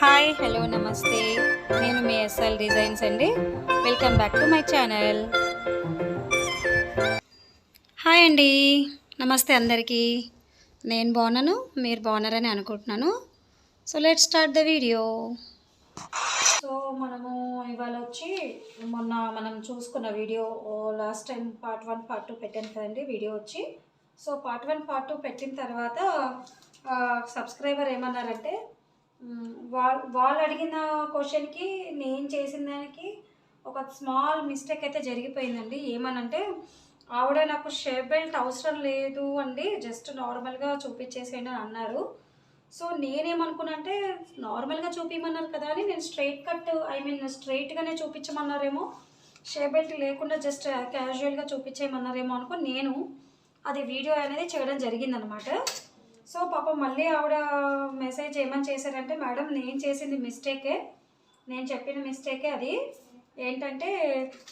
Hi hello నమస్తే. నేను మీ SL designs అండి. Welcome back to my channel. Hi అండి, నమస్తే అందరికీ. నేను బాగున్నాను, మీరు బాగున్నారని అనుకుంటున్నాను. So let's start the video. So మనము ఇవాళ వచ్చి మొన్న మనం చూసుకున్న video last time part 1 part 2 పెట్టాను కదండి వీడియో వచ్చి. సో పార్ట్ 1 పార్ట్ 2 పెట్టిన తర్వాత సబ్స్క్రైబర్ ఏమన్నారంటే వాళ్ళు అడిగిన క్వశ్చన్కి నేను చేసిన దానికి ఒక స్మాల్ మిస్టేక్ అయితే జరిగిపోయిందండి. ఏమనంటే ఆవిడ నాకు షేప్ బెల్ట్ అవసరం లేదు అండి, జస్ట్ నార్మల్గా చూపించేసేయండి అని అన్నారు. సో నేనేమనుకున్నా అంటే నార్మల్గా చూపించమన్నారు కదా అని నేను స్ట్రైట్ కట్ స్ట్రైట్గానే చూపించమన్నారేమో, షేప్ బెల్ట్ లేకుండా జస్ట్ క్యాజువల్గా చూపించేయమన్నారేమో అనుకో నేను అది వీడియో అనేది చేయడం జరిగిందనమాట. సో పాపం మళ్ళీ ఆవిడ మెసేజ్ ఏమని చేశారంటే, మేడం నేను చేసింది మిస్టేకే, నేను చెప్పిన మిస్టేకే అది. ఏంటంటే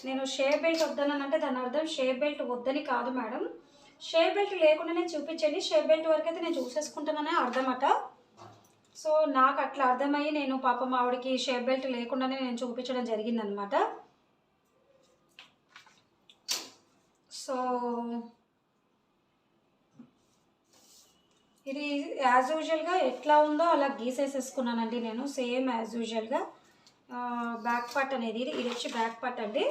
నేను షేప్ బెల్ట్ వద్దనంటే దాని అర్థం షేప్ బెల్ట్ వద్దని కాదు మేడం, షేప్ బెల్ట్ లేకుండానే చూపించండి, షేప్ బెల్ట్ వరకు అయితే నేను చూసేసుకుంటాననే అర్థమట. సో నాకు అట్లా అర్థమయ్యి నేను పాపం ఆవిడకి షేప్ బెల్ట్ లేకుండానే నేను చూపించడం జరిగిందనమాట. సో ఇది యాజ్ యూజువల్గా ఎట్లా ఉందో అలా గీసేసేసుకున్నానండి నేను, సేమ్ యాజ్ యూజువల్గా. బ్యాక్ పార్ట్ అనేది ఇది వచ్చి బ్యాక్ పార్ట్ అండి,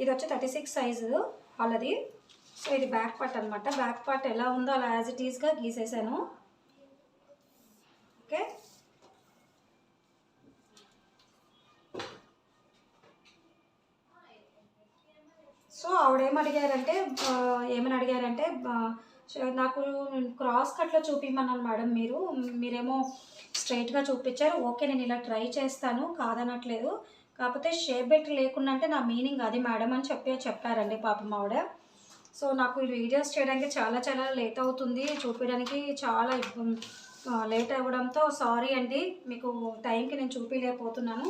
ఇది వచ్చి 36 సైజు వాళ్ళది. సో ఇది బ్యాక్ పార్ట్ అనమాట. బ్యాక్ పార్ట్ ఎలా ఉందో అలా యాజ్ ఇట్ ఈస్గా గీసేసాను. ఓకే, సో ఆవిడ ఏమని అడిగారంటే నాకు క్రాస్ కట్లో చూపించమన్నాను మేడం, మీరేమో స్ట్రైట్గా చూపించారు. ఓకే నేను ఇలా ట్రై చేస్తాను, కాదనట్లేదు, కాకపోతే షేప్ బెల్ట్ లేకుండా అంటే నా మీనింగ్ అది మేడం అని చెప్పారండి పాపం ఆవిడ. సో నాకు ఈ వీడియోస్ చేయడానికి చాలా చాలా లేట్ అవుతుంది, చూపించడానికి చాలా లేట్ అవ్వడంతో సారీ అండి, మీకు టైంకి నేను చూపించలేకపోతున్నాను.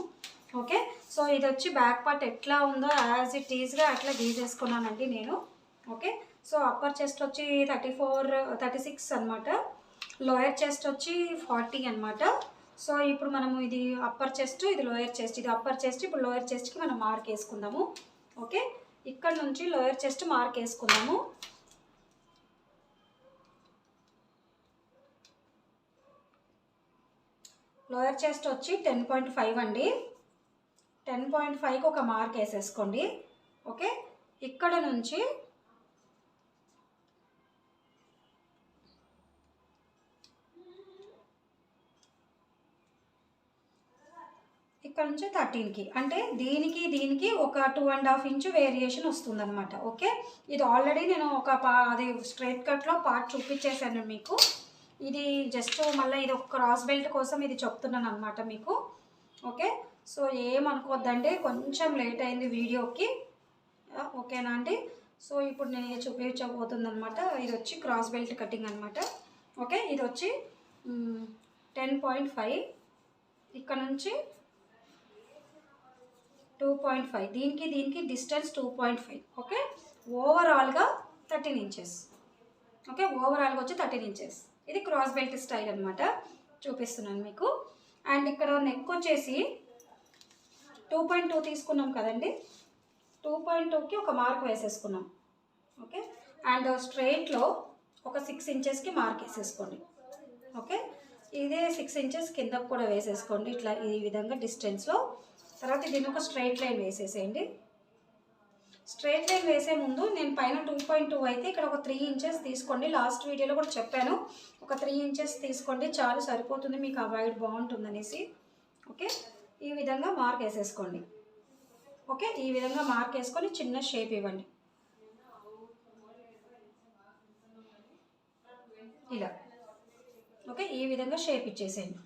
ఓకే, సో ఇది వచ్చి బ్యాక్ పార్ట్ ఎట్లా ఉందో యాజ్ ఇట్ ఈజ్గా అట్లా గీసేసుకున్నానండి నేను. ఓకే, సో అప్పర్ చెస్ట్ వచ్చి 36 అనమాట, లోయర్ చెస్ట్ వచ్చి 40 అనమాట. సో ఇప్పుడు మనము ఇది అప్పర్ చెస్ట్, ఇది లోయర్ చెస్ట్, ఇది అప్పర్ చెస్ట్, ఇప్పుడు లోయర్ చెస్ట్కి మనం మార్క్ వేసుకుందాము. ఓకే, ఇక్కడ నుంచి లోయర్ చెస్ట్ మార్క్ వేసుకుందాము. లోయర్ చెస్ట్ వచ్చి 10.5 అండి, 10.5కి ఒక మార్క్ వేసేసుకోండి. ఓకే, ఇక్కడ నుంచి ఇక్కడ నుంచి 13కి, అంటే దీనికి ఒక 2.5 ఇంచు వేరియేషన్ వస్తుందన్నమాట. ఓకే, ఇది ఆల్రెడీ నేను అది స్ట్రైట్ కట్లో పార్ట్ చూపించేశాను మీకు. ఇది జస్ట్ మళ్ళీ ఇది ఒక క్రాస్ బెల్ట్ కోసం ఇది చెప్తున్నాను అనమాట మీకు. ఓకే, సో ఏమనుకోవద్దండి, కొంచెం లేట్ అయింది వీడియోకి. ఓకేనా అండి. సో ఇప్పుడు నేను ఇది చూపించబోతుంది అనమాట. ఇది వచ్చి క్రాస్ బెల్ట్ కటింగ్ అనమాట. ఓకే, ఇది వచ్చి 10.5, ఇక్కడ నుంచి 2.5, దీనికి డిస్టెన్స్ 2.5. ఓకే, ఓవరాల్గా 13 ఇంచెస్. ఓకే, ఓవరాల్గా వచ్చి 13 ఇంచెస్. ఇది క్రాస్ బెల్ట్ స్టైల్ అనమాట, చూపిస్తున్నాను మీకు. అండ్ ఇక్కడ నెక్ వచ్చేసి 2.2 తీసుకున్నాం కదండి, 2.2కి ఒక మార్క్ వేసేసుకున్నాం. ఓకే, అండ్ స్ట్రైట్లో ఒక 6 ఇంచెస్కి మార్క్ వేసేసుకోండి. ఓకే, ఇదే 6 ఇంచెస్ కిందకు కూడా వేసేసుకోండి, ఇట్లా ఈ విధంగా డిస్టెన్స్లో. తర్వాత దీన్ని ఒక స్ట్రైట్ లైన్ వేసేసేయండి. స్ట్రైట్ లైన్ వేసే ముందు నేను పైన 2.2 అయితే ఇక్కడ ఒక 3 ఇంచెస్ తీసుకోండి. లాస్ట్ వీడియోలో కూడా చెప్పాను, ఒక 3 ఇంచెస్ తీసుకోండి చాలు, సరిపోతుంది, మీకు ఆ వైడ్ బాగుంటుంది అనేసి. ఓకే, ఈ విధంగా మార్క్ వేసేసుకోండి. ఓకే, ఈ విధంగా మార్క్ వేసుకొని చిన్న షేప్ ఇవ్వండి ఇలా. ఓకే, ఈ విధంగా షేప్ ఇచ్చేసేయండి.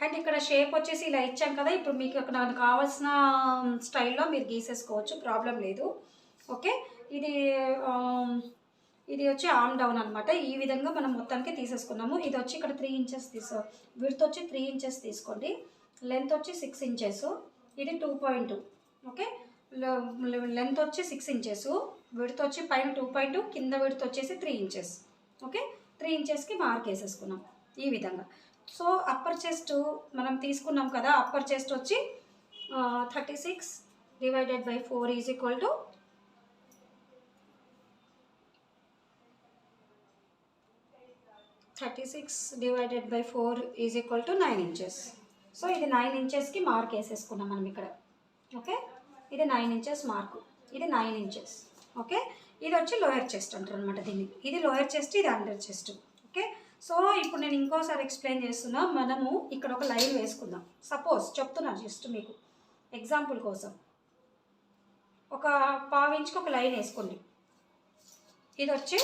అండ్ ఇక్కడ షేప్ వచ్చేసి ఇలా ఇచ్చాం కదా, ఇప్పుడు మీకు అక్కడ నాకు కావాల్సిన స్టైల్లో మీరు గీసేసుకోవచ్చు, ప్రాబ్లం లేదు. ఓకే, ఇది వచ్చి ఆర్మ్ డౌన్ అనమాట. ఈ విధంగా మనం మొత్తానికి తీసేసుకున్నాము. ఇది వచ్చి ఇక్కడ 3 ఇంచెస్ విడ్త్ వచ్చి 3 ఇంచెస్ తీసుకోండి, లెంత్ వచ్చి 6 ఇంచెస్, ఇది 2.2. ఓకే, లెంత్ వచ్చి 6 ఇంచెస్, విడ్త్ వచ్చి పైన 2.2, కింద విడ్త్ వచ్చేసి 3 ఇంచెస్. ఓకే, 3 ఇంచెస్కి మార్క్ వేసేసుకున్నాం ఈ విధంగా. సో అప్పర్ చెస్ట్ మనం తీసుకున్నాం కదా, అప్పర్ చెస్ట్ వచ్చి 36 divided by 4 is equal to 36 divided by 4 is equal to 9 inches. So ఇది 9 ఇంచెస్కి మార్క్ వేసేసుకున్నాం మనం ఇక్కడ. ఓకే, ఇది 9 ఇంచెస్ మార్కు, ఇది 9 ఇంచెస్. ఓకే, ఇది వచ్చి లోయర్ చెస్ట్ అంటారు అనమాట దీన్ని. ఇది లోయర్ చెస్ట్, ఇది అండర్ చెస్ట్. ఓకే, సో ఇప్పుడు నేను ఇంకోసారి ఎక్స్ప్లెయిన్ చేస్తున్నా. మనము ఇక్కడ ఒక లైన్ వేసుకుందాం. సపోజ్ చెప్తున్నాను జస్ట్ మీకు ఎగ్జాంపుల్ కోసం. ఒక పావు ఇంచుకి ఒక లైన్ వేసుకోండి. ఇది వచ్చి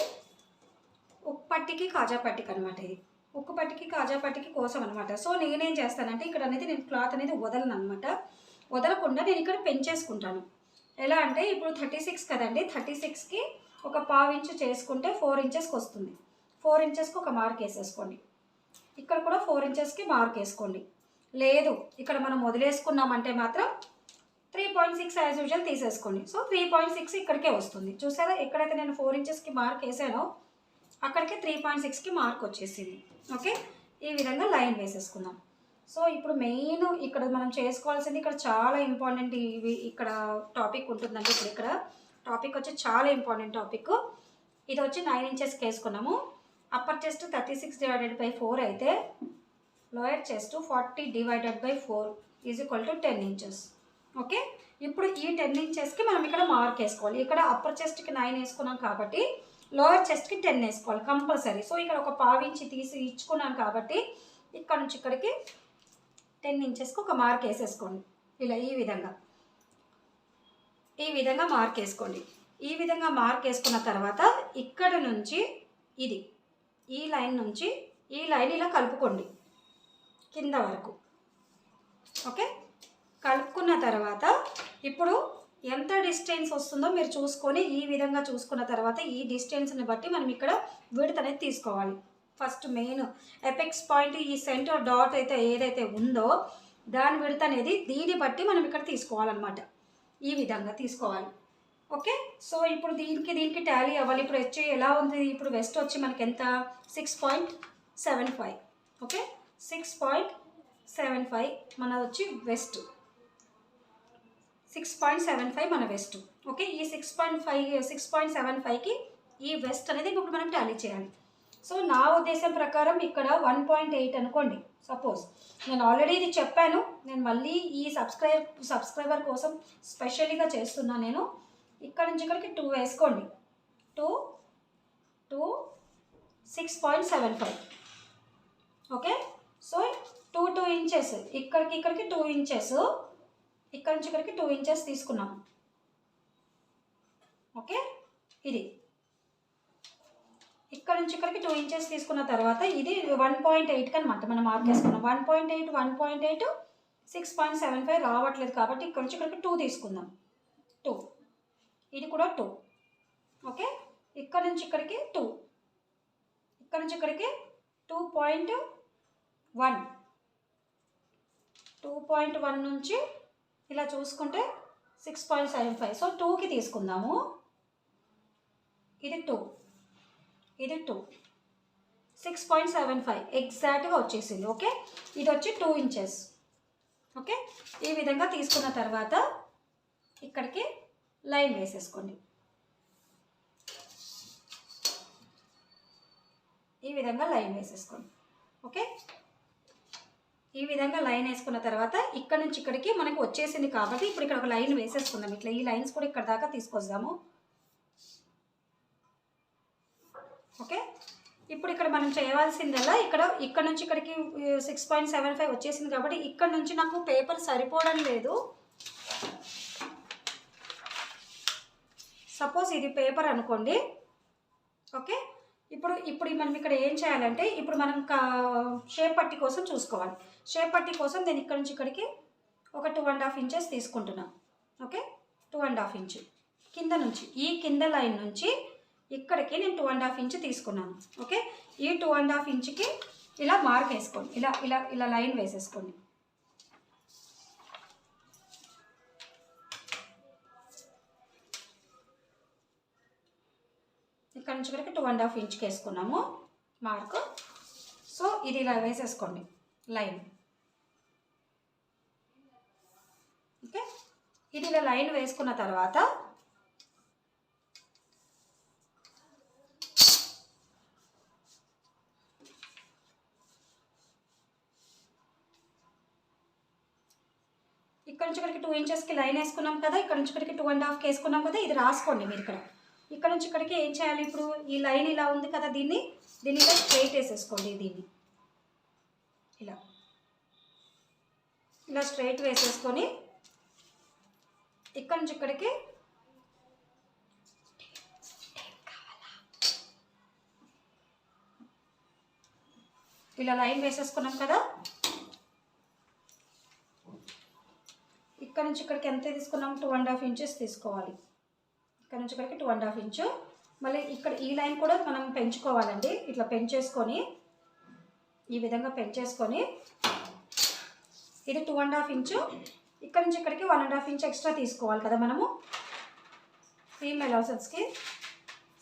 ఉక్కు పట్టికి కాజా పట్టికి అనమాట. ఇది ఉక్కు పట్టికి కాజా పట్టికి కోసం అనమాట. సో నేనేం చేస్తానంటే ఇక్కడ అనేది నేను క్లాత్ అనేది వదలను అనమాట. వదలకుండా నేను ఇక్కడ పెంచేసుకుంటాను. ఎలా అంటే ఇప్పుడు 36 కదండి, 36కి ఒక పావు ఇంచు చేసుకుంటే 4 ఇంచెస్కి వస్తుంది. 4 ఇంచెస్కి ఒక మార్క్ వేసేసుకోండి. ఇక్కడ కూడా 4 ఇంచెస్కి మార్క్ వేసుకోండి. లేదు ఇక్కడ మనం వదిలేసుకున్నామంటే మాత్రం 3.6 యాజ్ యూజువల్ తీసేసుకోండి. సో 3.6 ఇక్కడికే వస్తుంది. చూసారా, ఎక్కడైతే నేను 4 ఇంచెస్కి మార్క్ వేసానో అక్కడికి 3.6కి మార్క్ వచ్చేసింది. ఓకే, ఈ విధంగా లైన్ వేసేసుకుందాం. సో ఇప్పుడు మెయిన్ ఇక్కడ మనం చేసుకోవాల్సింది, ఇక్కడ చాలా ఇంపార్టెంట్ ఇవి ఇక్కడ టాపిక్ ఉంటుందండి. ఇప్పుడు ఇక్కడ టాపిక్ వచ్చి చాలా ఇంపార్టెంట్ టాపిక్. ఇది వచ్చి 9 ఇంచెస్కి వేసుకున్నాము. అప్పర్ చెస్ట్ 36 డివైడెడ్ బై 4 అయితే lower chest 40 divided by 4 is equal to 10 inches. Okay, ఇప్పుడు ఈ 10 ఇంచెస్కి మనం ఇక్కడ మార్క్ వేసుకోవాలి. ఇక్కడ అప్పర్ చెస్ట్కి 9 వేసుకున్నాం కాబట్టి లోయర్ చెస్ట్కి 10 వేసుకోవాలి కంపల్సరీ. సో ఇక్కడ ఒక పావు ఇంచి తీసి ఇచ్చుకున్నాను కాబట్టి ఇక్కడ నుంచి ఇక్కడికి 10 ఇంచెస్కి ఒక మార్క్ వేసేసుకోండి. ఇలా ఈ విధంగా మార్క్ వేసుకోండి. ఈ విధంగా మార్క్ వేసుకున్న తర్వాత ఇక్కడ నుంచి ఇది ఈ లైన్ నుంచి ఈ లైన్ ఇలా కలుపుకోండి కింద వరకు. ఓకే, కలుపుకున్న తర్వాత ఇప్పుడు ఎంత డిస్టెన్స్ వస్తుందో మీరు చూసుకొని ఈ విధంగా చూసుకున్న తర్వాత ఈ డిస్టెన్స్ని బట్టి మనం ఇక్కడ విడ్త్ అనేది తీసుకోవాలి. ఫస్ట్ మెయిన్ ఎపెక్స్ పాయింట్ ఈ సెంటర్ డాట్ అయితే ఏదైతే ఉందో దాని విడ్త్ అనేది దీన్ని బట్టి మనం ఇక్కడ తీసుకోవాలన్నమాట. ఈ విధంగా తీసుకోవాలి. ఓకే, సో ఇప్పుడు దీనికి టాలీ అవ్వాలి. ఇప్పుడు వచ్చి ఎలా ఉంది, ఇప్పుడు వెస్ట్ వచ్చి మనకి ఎంత 6.75. ఓకే, 6.75 మనది వచ్చి వెస్ట్, 6.75 మన వెస్ట్. ఓకే, ఈ 6.75కి ఈ వెస్ట్ అనేది ఇప్పుడు మనం టాలీ చేయాలి. సో నా ఉద్దేశం ప్రకారం ఇక్కడ 1.8 అనుకోండి. సపోజ్ నేను ఆల్రెడీ ఇది చెప్పాను, నేను మళ్ళీ ఈ సబ్స్క్రైబర్ కోసం స్పెషల్గా చేస్తున్నాను. నేను ఇక్కడ నుంచి ఇక్కడికి 2 వేసుకోండి. 2 6.75. ఓకే, సో 2 ఇంచెస్ ఇక్కడికి 2 ఇంచెస్, ఇక్కడ నుంచి ఇక్కడికి 2 ఇంచెస్ తీసుకున్నాం. ఓకే, ఇది ఇక్కడ నుంచి ఇక్కడికి 2 ఇంచెస్ తీసుకున్న తర్వాత ఇది 1.8కి అనమాట మనం మార్క్ వేసుకున్నాం. 1.8 6.75 రావట్లేదు కాబట్టి ఇక్కడ నుంచి ఇక్కడికి 2 తీసుకుందాం. 2, ఇది కూడా 2. ఓకే, ఇక్కడ నుంచి ఇక్కడికి 2, ఇక్కడ నుంచి ఇక్కడికి 2.1 నుంచి ఇలా చూసుకుంటే 6.75. సో 2కి తీసుకుందాము. ఇది 2, ఇది 2, 6.75 ఎగ్జాక్ట్గా వచ్చేసింది. ఓకే, ఇది వచ్చి 2 ఇంచెస్. ఓకే, ఈ విధంగా తీసుకున్న తర్వాత ఇక్కడికి లైన్ వేసేసుకోండి. ఈ విధంగా లైన్ వేసేసుకోండి. ఓకే, ఈ విధంగా లైన్ వేసుకున్న తర్వాత ఇక్కడ నుంచి ఇక్కడికి మనకు వచ్చేసింది కాబట్టి ఇప్పుడు ఇక్కడ ఒక లైన్ వేసేసుకుందాం. ఇట్లా ఈ లైన్స్ కూడా ఇక్కడ దాకా తీసుకొస్తాము. ఓకే, ఇప్పుడు ఇక్కడ మనం చేయవలసిందల్లా ఇక్కడ నుంచి ఇక్కడికి 6.75 వచ్చేసింది కాబట్టి ఇక్కడ నుంచి నాకు పేపర్ సరిపోవడం లేదు. సపోజ్ ఇది పేపర్ అనుకోండి. ఓకే, ఇప్పుడు మనం ఇక్కడ ఏం చేయాలంటే ఇప్పుడు మనం షేప్ పట్టి కోసం చూసుకోవాలి. షేప్ పట్టి కోసం నేను ఇక్కడ నుంచి ఇక్కడికి ఒక 2.5 ఇంచెస్ తీసుకుంటున్నాను. ఓకే, 2.5 ఇంచు కింద నుంచి ఈ కింద లైన్ నుంచి ఇక్కడికి నేను 2.5 ఇంచు తీసుకున్నాను. ఓకే, ఈ 2.5 ఇంచుకి ఇలా మార్క్ వేసుకోండి. ఇలా ఇలా ఇలా లైన్ వేసేసుకోండి. ఇక్కడ నుంచి ఇక్కడికి 2.5 ఇంచుకి వేసుకున్నాము. మార్క్. సో ఇది ఇలా వేసేసుకోండి లైన్. ఓకే, ఇది ఇలా లైన్ వేసుకున్న తర్వాత ఇక్కడ నుంచి ఇక్కడికి 2 ఇంచెస్కి లైన్ వేసుకున్నాం కదా, ఇక్కడ నుంచి ఇక్కడికి 2.5కి వేసుకున్నాం కదా, ఇది రాసుకోండి మీరు ఇక్కడ నుంచి ఇక్కడికి ఏం చేయాలి, ఇప్పుడు ఈ లైన్ ఇలా ఉంది కదా, దీన్ని ఇలా స్ట్రైట్ వేసేసుకోండి. దీన్ని ఇలా స్ట్రైట్ వేసేసుకొని ఇక్కడ నుంచి ఇక్కడికి ఇలా లైన్ వేసేసుకున్నాం కదా. ఇక్కడ నుంచి ఇక్కడికి ఎంత తీసుకున్నాం, 2.5 ఇంచెస్ తీసుకోవాలి. ఇక్కడ నుంచి ఇక్కడికి 2.5 ఇంచు. మళ్ళీ ఇక్కడ ఈ లైన్ కూడా మనం పెంచుకోవాలండి. ఇట్లా పెంచేసుకొని ఈ విధంగా పెంచేసుకొని ఇది 2.5 ఇంచు. ఇక్కడ నుంచి ఇక్కడికి 1.5 ఇంచ్ ఎక్స్ట్రా తీసుకోవాలి కదా మనము సీమ్ అలౌన్స్కి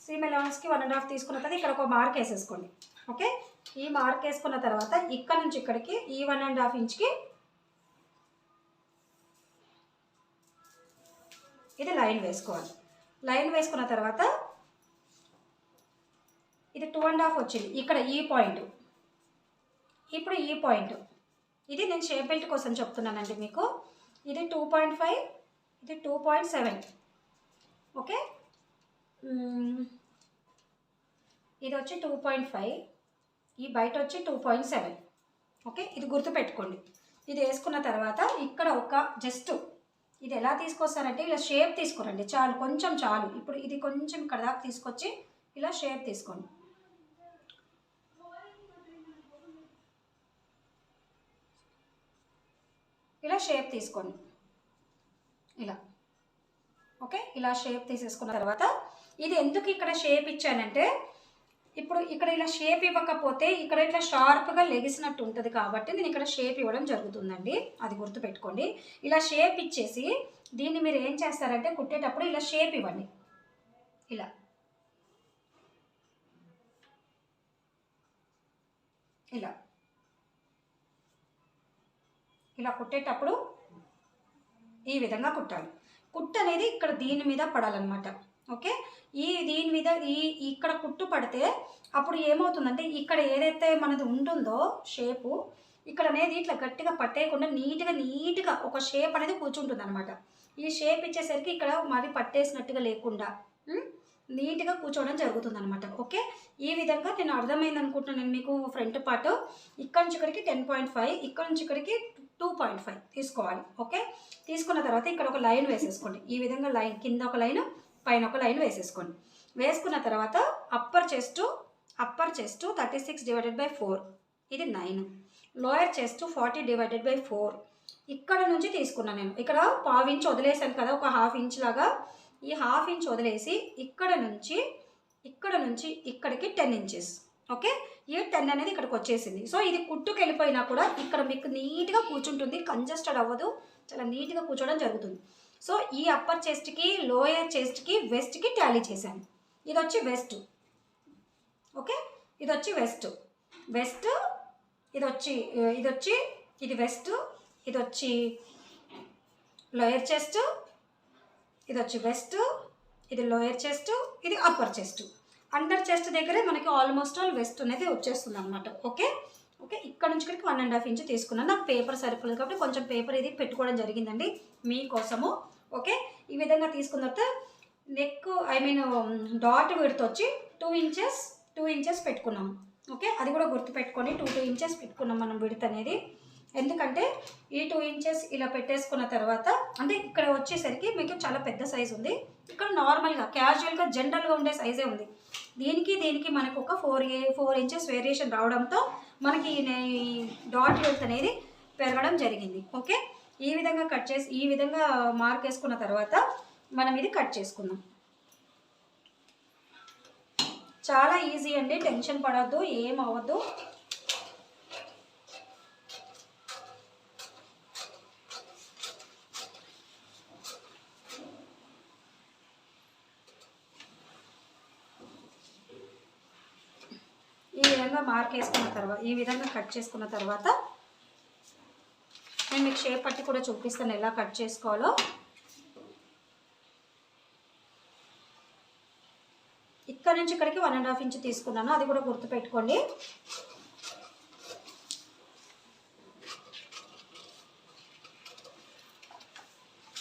1.5 తీసుకున్న తర్వాత ఇక్కడ ఒక మార్క్ వేసేసుకోండి. ఓకే, ఈ మార్క్ వేసుకున్న తర్వాత ఇక్కడ నుంచి ఇక్కడికి ఈ 1.5 ఇంచ్కి ఇది లైన్ వేసుకోవాలి. లైన్ వేసుకున్న తర్వాత ఇది 2.5 వచ్చింది ఇక్కడ ఈ పాయింట్. ఇప్పుడు ఈ పాయింట్ ఇది నేను షేప్ బెల్ట్ కోసం చెప్తున్నానండి మీకు. ఇది 2.5, ఇది 2.7. ఓకే, ఇది వచ్చి 2.5, ఈ బయట వచ్చి 2.7. ఓకే, ఇది గుర్తుపెట్టుకోండి. ఇది వేసుకున్న తర్వాత ఇక్కడ ఒక జస్ట్ ఇది ఎలా తీసుకొస్తారంటే ఇలా షేప్ తీసుకోరండి, చాలు, కొంచెం చాలు. ఇప్పుడు ఇది కొంచెం ఇక్కడ దాకా తీసుకొచ్చి ఇలా షేప్ తీసుకోండి. ఇలా షేప్ తీసుకోండి ఇలా. ఓకే, ఇలా షేప్ తీసేసుకున్న తర్వాత ఇది ఎందుకు ఇక్కడ షేప్ ఇచ్చానంటే, ఇప్పుడు ఇక్కడ ఇలా షేప్ ఇవ్వకపోతే ఇక్కడ ఇట్లా షార్ప్గా లెగిసినట్టు ఉంటుంది కాబట్టి నేను ఇక్కడ షేప్ ఇవ్వడం జరుగుతుందండి, అది గుర్తుపెట్టుకోండి. ఇలా షేప్ ఇచ్చేసి దీన్ని మీరు ఏం చేస్తారంటే కుట్టేటప్పుడు ఇలా షేప్ ఇవ్వండి. ఇలా ఇలా ఇలా కుట్టేటప్పుడు ఈ విధంగా కుట్టాలి. కుట్టు అనేది ఇక్కడ దీని మీద పడాలన్నమాట. ఓకే, దీని మీద ఇక్కడ కుట్టు పడితే అప్పుడు ఏమవుతుందంటే ఇక్కడ ఏదైతే మనది ఉంటుందో షేపు ఇక్కడ అనేది ఇట్లా గట్టిగా పట్టేయకుండా నీట్గా ఒక షేప్ అనేది కూర్చుంటుంది అనమాట. ఈ షేప్ ఇచ్చేసరికి ఇక్కడ మరి పట్టేసినట్టుగా లేకుండా నీట్గా కూర్చోవడం జరుగుతుంది అనమాట. ఓకే, ఈ విధంగా నేను అర్థమైంది అనుకుంటున్నాను మీకు. ఫ్రంట్ పార్ట్ ఇక్కడ నుంచి ఇక్కడికి 10.5, ఇక్కడ నుంచి ఇక్కడికి 2.5 తీసుకోవాలి. ఓకే, తీసుకున్న తర్వాత ఇక్కడ ఒక లైన్ వేసేసుకోండి. ఈ విధంగా లైన్ కింద ఒక లైన్ పైన ఒక లైన్ వేసేసుకోండి. వేసుకున్న తర్వాత అప్పర్ చెస్ట్ 36/4 ఇది 9, లోయర్ చెస్ట్ 40/4 ఇక్కడ నుంచి తీసుకున్నాను నేను. ఇక్కడ 1/2 ఇంచ్ వదిలేసాను కదా, ఒక 1/2 ఇంచ్ లాగా. ఈ 1/2 ఇంచ్ వదిలేసి ఇక్కడ నుంచి ఇక్కడికి 10 ఇంచెస్. ఓకే, ఈ 10 అనేది ఇక్కడికి వచ్చేసింది. సో ఇది కుట్టుకు వెళ్ళిపోయినా కూడా ఇక్కడ మీకు నీట్గా కూర్చుంటుంది, కంజెస్టెడ్ అవ్వదు, చాలా నీట్గా కూర్చోవడం జరుగుతుంది. సో ఈ అప్పర్ చెస్ట్కి, లోయర్ చెస్ట్కి, వెస్ట్కి టాలీ చేశాను. ఇది వచ్చి వెస్ట్. ఓకే, ఇది వచ్చి వెస్ట్. ఇది వెస్ట్, ఇది వచ్చి లోయర్ చెస్ట్, ఇది వచ్చి వెస్ట్, ఇది లోయర్ చెస్ట్, ఇది అప్పర్ చెస్ట్. అండర్ చెస్ట్ దగ్గరే మనకి ఆల్మోస్ట్ ఆల్ వెస్ట్ అనేది వచ్చేస్తుంది అనమాట. ఓకే, ఇక్కడ నుంచి ఇక్కడికి 1.5 ఇంచ్ తీసుకున్నాను. నాకు పేపర్ సరిపోలేదు కాబట్టి కొంచెం పేపర్ ఇది పెట్టుకోవడం జరిగిందండి మీకోసము. ఓకే, ఈ విధంగా తీసుకున్న తర్వాత నెక్ డాట్ విడ్త్ వచ్చి 2 ఇంచెస్ పెట్టుకున్నాము. ఓకే, అది కూడా గుర్తుపెట్టుకొని 2 ఇంచెస్ పెట్టుకున్నాం మనం విడ్త్ అనేది. ఎందుకంటే ఈ 2 ఇంచెస్ ఇలా పెట్టేసుకున్న తర్వాత అంటే ఇక్కడ వచ్చేసరికి మీకు చాలా పెద్ద సైజు ఉంది, ఇక్కడ నార్మల్గా క్యాజువల్గా జనరల్గా ఉండే సైజే ఉంది. దీనికి మనకు ఒక 4 ఇంచెస్ వేరియేషన్ రావడంతో మనకి ఈ డాట్ విడ్త్ అనేది పెరగడం జరిగింది. ఓకే, ఈ విధంగా కట్ చేసి ఈ విధంగా మార్క్ వేసుకున్న తర్వాత మనం ఇది కట్ చేసుకుందాం. చాలా ఈజీ అండి, టెన్షన్ పడద్దు, ఏం అవ్వద్దు. ఈ విధంగా మార్క్ వేసుకున్న తర్వాత ఈ విధంగా కట్ చేసుకున్న తర్వాత నేను మీకు షేప్ పట్టి కూడా చూపిస్తాను ఎలా కట్ చేసుకోవాలో. ఇక్కడ నుంచి ఇక్కడికి 1.5 ఇంచ్ తీసుకున్నాను, అది కూడా గుర్తుపెట్టుకోండి.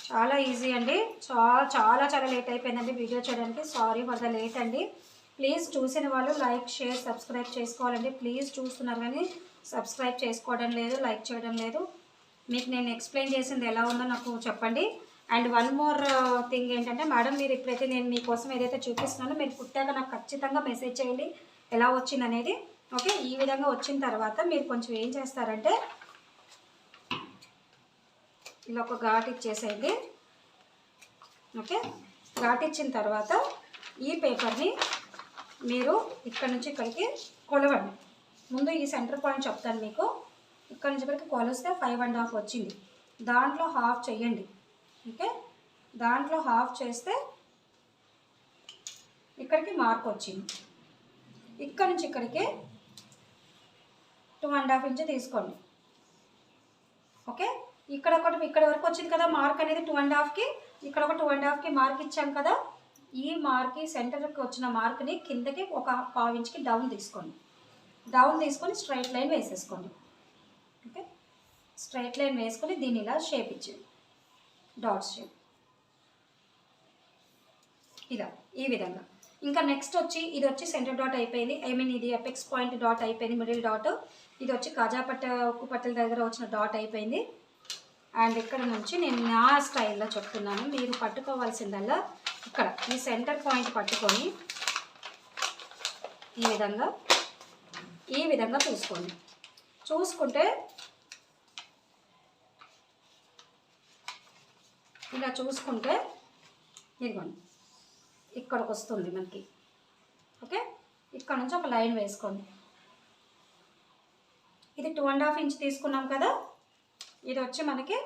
చాలా ఈజీ అండి. చాలా చాలా లేట్ అయిపోయిందండి వీడియో చేయడానికి. సారీ ఫర్ ద లేట్ అండి. ప్లీజ్ చూసిన వాళ్ళు లైక్ షేర్ సబ్స్క్రైబ్ చేసుకోవాలండి. ప్లీజ్ చూస్తున్నారు కానీ సబ్స్క్రైబ్ చేసుకోవడం లేదు, లైక్ చేయడం లేదు. మీకు నేను ఎక్స్ప్లెయిన్ చేసింది ఎలా ఉందో నాకు చెప్పండి. అండ్ వన్ మోర్ థింగ్ ఏంటంటే మేడం, మీరు ఇప్పుడైతే నేను మీకోసం ఏదైతే చూపిస్తున్నానో మీరు కుట్టాక నాకు ఖచ్చితంగా మెసేజ్ చేయండి ఎలా వచ్చింది అనేది. ఓకే, ఈ విధంగా వచ్చిన తర్వాత మీరు కొంచెం ఏం చేస్తారంటే ఇలా ఒక ఘాట్ ఇచ్చేసేయండి. ఓకే, ఘాట్ ఇచ్చిన తర్వాత ఈ పేపర్ని మీరు ఇక్కడ నుంచి ఇక్కడికి కొలవండి. ముందు ఈ సెంటర్ పాయింట్ చెప్తాను మీకు. ఇక్కడ నుంచి ఇక్కడికి కొలిస్తే 5.5 వచ్చింది. దాంట్లో హాఫ్ చేయండి. ఓకే, దాంట్లో హాఫ్ చేస్తే ఇక్కడికి మార్క్ వచ్చింది. ఇక్కడ నుంచి ఇక్కడికి 2.5 ఇంచ్ తీసుకోండి. ఓకే, ఇక్కడ వరకు వచ్చింది కదా మార్క్ అనేది 2.5కి. ఇక్కడ ఒక 2.5కి మార్క్ ఇచ్చాం కదా. ఈ మార్క్కి సెంటర్కి వచ్చిన మార్క్ని కిందకి ఒక 1/2 ఇంచ్కి డౌన్ తీసుకోండి. డౌన్ తీసుకొని స్ట్రైట్ లైన్ వేసేసుకోండి. ఓకే, స్ట్రైట్ లైన్ వేసుకొని దీన్ని ఇలా షేప్ ఇచ్చేయండి, డాట్ షేప్ ఇలా ఈ విధంగా. ఇంకా నెక్స్ట్ వచ్చి ఇది వచ్చి సెంటర్ డాట్ అయిపోయింది. ఇది ఎపెక్స్ పాయింట్ డాట్ అయిపోయింది, మిడిల్ డాట్. ఇది వచ్చి కాజాపట్ట ఉక్కు పట్టల దగ్గర వచ్చిన డాట్ అయిపోయింది. అండ్ ఇక్కడ నుంచి నేను నా స్టైల్లో చెప్తున్నాను, మీరు పట్టుకోవాల్సిందల్లా ఇక్కడ ఈ సెంటర్ పాయింట్ పట్టుకొని ఈ విధంగా చూసుకోండి. చూసుకుంటే ఇలా చూసుకుంటే ఇదిగోండి ఇక్కడికి వస్తుంది మనకి. ఓకే, ఇక్కడ నుంచి ఒక లైన్ వేసుకోండి. ఇది 2.5 ఇంచ్ తీసుకున్నాం కదా, ఇది వచ్చి మనకి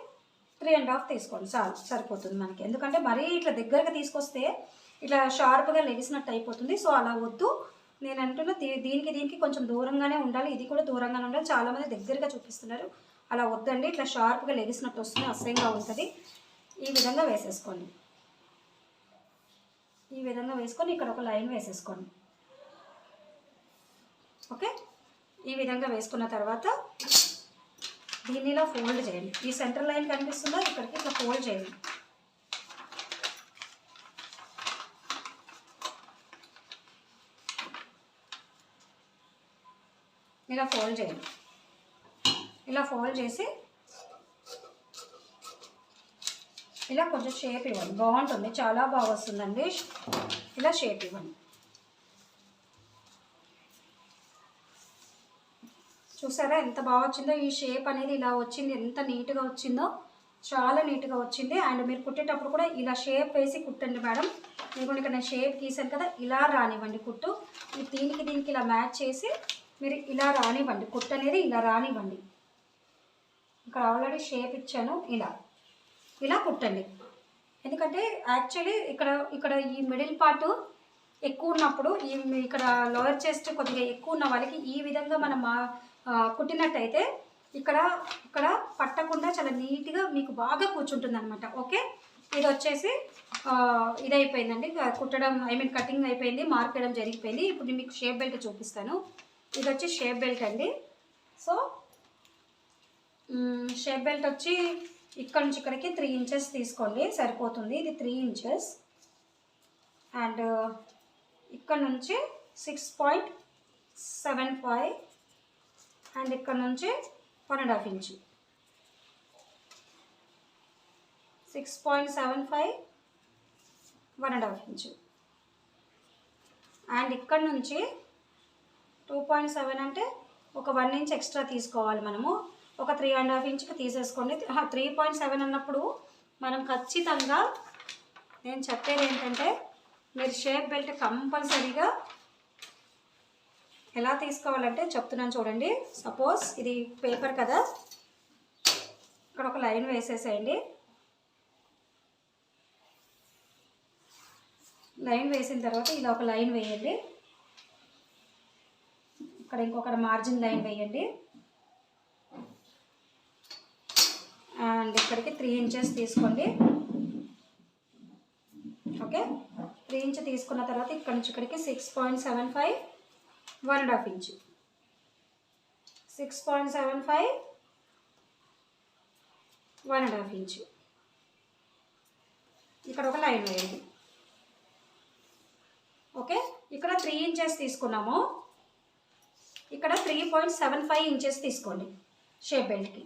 3.5 తీసుకోండి. సరిపోతుంది మనకి. ఎందుకంటే మరీ ఇట్లా దగ్గరగా తీసుకొస్తే ఇట్లా షార్ప్గా లెగిసినట్టు అయిపోతుంది. సో అలా వద్దు. నేను అంటున్నా దీనికి కొంచెం దూరంగానే ఉండాలి, ఇది కూడా దూరంగానే ఉండాలి. చాలామంది దగ్గరగా చూపిస్తున్నారు, అలా వద్దండి. ఇట్లా షార్ప్గా లెగిసినట్టు వస్తుంది, అసహ్యంగా ఉంటుంది. ఈ విధంగా వేసేసుకోండి. ఈ విధంగా వేసుకొని ఇక్కడ ఒక లైన్ వేసేసుకోండి. ఓకే, ఈ విధంగా వేసుకున్న తర్వాత దీన్ని ఇలా ఫోల్డ్ చేయండి. ఈ సెంటర్ లైన్ కనిపిస్తుందా, ఇక్కడికి ఇట్లా ఫోల్డ్ చేయండి. ఇలా ఫోల్డ్ చేయండి. ఇలా ఫోల్డ్ చేసి ఇలా కొంచెం షేప్ ఇవ్వండి. బాగుంటుంది, చాలా బాగా వస్తుందండి. ఇలా షేప్ ఇవ్వండి. చూసారా ఎంత బాగా వచ్చిందో. ఈ షేప్ అనేది ఇలా వచ్చింది, ఎంత నీట్గా వచ్చిందో, చాలా నీట్గా వచ్చింది. అండ్ మీరు కుట్టేటప్పుడు కూడా ఇలా షేప్ వేసి కుట్టండి మేడం. మీకు ఇక్కడ నేను షేప్ గీసాను కదా, ఇలా రానివ్వండి కుట్టు. దీనికి ఇలా మ్యాచ్ చేసి మీరు ఇలా రానివ్వండి, కుట్టు అనేది ఇలా రానివ్వండి. ఇక్కడ ఆల్రెడీ షేప్ ఇచ్చాను, ఇలా కుట్టండి. ఎందుకంటే యాక్చువల్లీ ఇక్కడ ఈ మిడిల్ పార్ట్ ఎక్కువ ఉన్నప్పుడు ఇక్కడ లోయర్ చెస్ట్ కొద్దిగా ఎక్కువ ఉన్న వాళ్ళకి ఈ విధంగా మనం కుట్టినట్టయితే ఇక్కడ పట్టకుండా చాలా నీట్గా మీకు బాగా కూర్చుంటుంది అనమాట. ఓకే, ఇది వచ్చేసి ఇది అయిపోయిందండి కుట్టడం, కటింగ్ అయిపోయింది, మార్క్ వేయడం జరిగిపోయింది. ఇప్పుడు నేను మీకు షేప్ బెల్ట్ చూపిస్తాను. ఇది వచ్చి షేప్ బెల్ట్ అండి. సో షేప్ బెల్ట్ వచ్చి ఇక్కడ నుంచి ఇక్కడికి 3 ఇంచెస్ తీసుకోండి, సరిపోతుంది. ఇది 3 ఇంచెస్. అండ్ ఇక్కడ నుంచి 6.75 అండ్ ఇక్కడ నుంచి 1.5 ఇంచ్. 6.75 1.5 ఇంచ్. అండ్ ఇక్కడ నుంచి 2.7 అంటే ఒక 1 ఇంచ్ ఎక్స్ట్రా తీసుకోవాలి మనము. ఒక 3.5 ఇంచ్కి తీసేసుకోండి. 3.7 అన్నప్పుడు మనం ఖచ్చితంగా నేను చెప్పేది ఏంటంటే మీరు షేప్ బెల్ట్ కంపల్సరీగా ఎలా తీసుకోవాలంటే చెప్తున్నాను చూడండి. సపోజ్ ఇది పేపర్ కదా, ఇక్కడ ఒక లైన్ వేసేసేయండి. లైన్ వేసిన తర్వాత ఇలా ఒక లైన్ వేయండి. ఇక్కడ ఇంకొక మార్జిన్ లైన్ వేయండి. అండ్ ఇక్కడికి 3 ఇంచెస్ తీసుకోండి. ఓకే, 3 ఇంచ్ తీసుకున్న తర్వాత ఇక్కడ నుంచి ఇక్కడికి 6.75 1.5 ఇంచ్, 6.75 1.5 ఇంచ్. ఇక్కడ ఒక లైన్ వేయండి. ఓకే, ఇక్కడ 3 ఇంచెస్ తీసుకున్నాము, ఇక్కడ 3.75 ఇంచెస్ తీసుకోండి షేప్ బెల్ట్కి.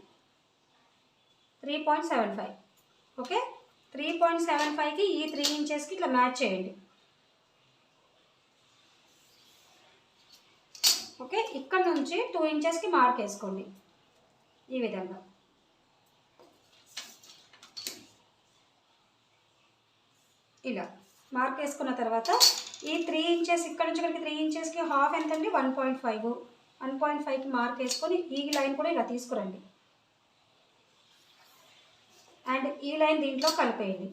3.75. ఓకే, 3.75కి ఈ 3 ఇంచెస్కి ఇట్లా మ్యాచ్ చేయండి. ఓకే, ఇక్కడ నుంచి 2 ఇంచెస్కి మార్క్ వేసుకోండి ఈ విధంగా. ఇలా మార్క్ వేసుకున్న తర్వాత ఈ 3 ఇంచెస్ ఇక్కడ నుంచి ఇక్కడికి 3 ఇంచెస్కి హాఫ్ ఎంత అండి? 1.5. 1.5కి మార్క్ వేసుకొని ఈ లైన్ కూడా ఇలా తీసుకురండి. అండ్ ఈ లైన్ దీంట్లో కలిపేయండి.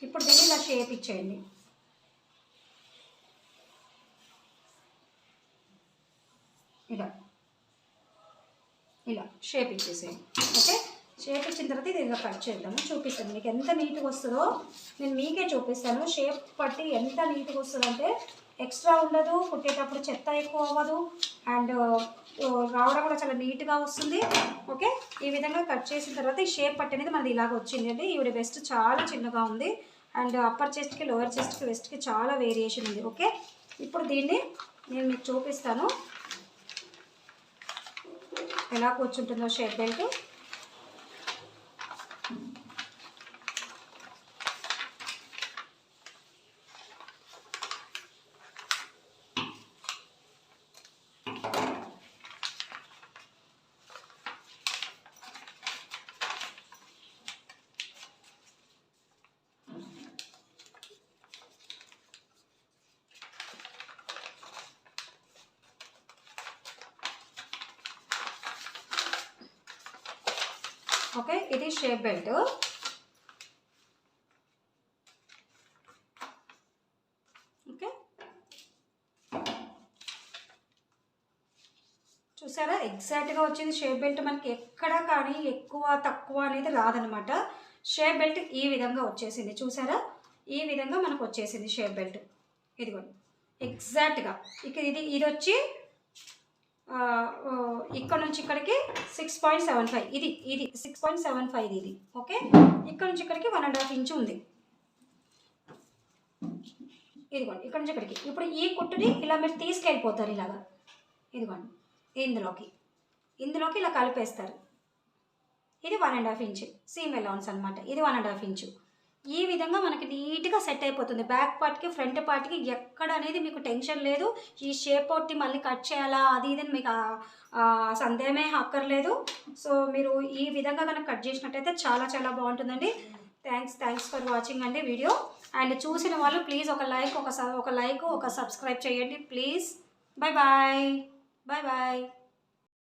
ఇప్పుడు దీన్ని ఇలా షేప్ ఇచ్చేయండి. ఇలా ఇలా షేప్ ఇచ్చేసేయండి. ఓకే, షేప్ ఇచ్చిన తర్వాత ఇది ఇలా కట్ చేద్దాము. చూపిస్తాను మీకు ఎంత నీట్గా వస్తుందో, నేను మీకే చూపిస్తాను. షేప్ పట్టి ఎంత నీట్గా వస్తుందంటే ఎక్స్ట్రా ఉండదు, కుట్టేటప్పుడు చెత్త ఎక్కువ అవ్వదు, అండ్ రావడం కూడా చాలా నీట్గా వస్తుంది. ఓకే, ఈ విధంగా కట్ చేసిన తర్వాత ఈ షేప్ పట్టి అనేది మనది ఇలాగ వచ్చింది అండి. ఈవిడ వెస్ట్ చాలా చిన్నగా ఉంది, అండ్ అప్పర్ చెస్ట్కి లోవర్ చెస్ట్కి వెస్ట్కి చాలా వేరియేషన్ ఉంది. ఓకే, ఇప్పుడు దీన్ని నేను మీకు చూపిస్తాను ఎలా కూర్చుంటుందో షేప్ బెల్ట్. ఓకే, ఇది షేప్ బెల్ట్. ఓకే, చూసారా ఎగ్జాక్ట్గా వచ్చింది షేప్ బెల్ట్. మనకి ఎక్కడ కానీ ఎక్కువ తక్కువ అనేది రాదనమాట. షేప్ బెల్ట్ ఈ విధంగా వచ్చేసింది. చూసారా, ఈ విధంగా మనకు వచ్చేసింది షేప్ బెల్ట్. ఇదిగోండి ఎగ్జాక్ట్గా. ఇక ఇది వచ్చి ఇక్కడ నుంచి ఇక్కడికి 6.75. ఇది 6.75 ఇది. ఓకే, ఇక్కడ నుంచి ఇక్కడికి 1.5 ఇంచ్ ఉంది. ఇదిగోండి ఇక్కడ నుంచి ఇక్కడికి. ఇప్పుడు ఈ కుట్టుని ఇలా మీరు తీసుకెళ్ళిపోతారు ఇలాగా. ఇదిగోండి ఇందులోకి ఇలా కలిపేస్తారు. ఇది 1.5 ఇంచ్ సీమ్ అలౌన్స్ అనమాట. ఇది 1.5 ఇంచ్. ఈ విధంగా మనకి నీట్గా సెట్ అయిపోతుంది. బ్యాక్ పార్ట్కి ఫ్రంట్ పార్ట్కి ఎక్కడ అనేది మీకు టెన్షన్ లేదు. ఈ షేప్ అవుట్ని మళ్ళీ కట్ చేయాలా అది ఇదని మీకు సందేహమే అక్కర్లేదు. సో మీరు ఈ విధంగా కనుక కట్ చేసినట్టయితే చాలా చాలా బాగుంటుందండి. థ్యాంక్స్ ఫర్ వాచింగ్ అండి వీడియో. అండ్ చూసిన వాళ్ళు ప్లీజ్ ఒక లైక్ ఒక సబ్స్క్రైబ్ చేయండి ప్లీజ్. Bye bye.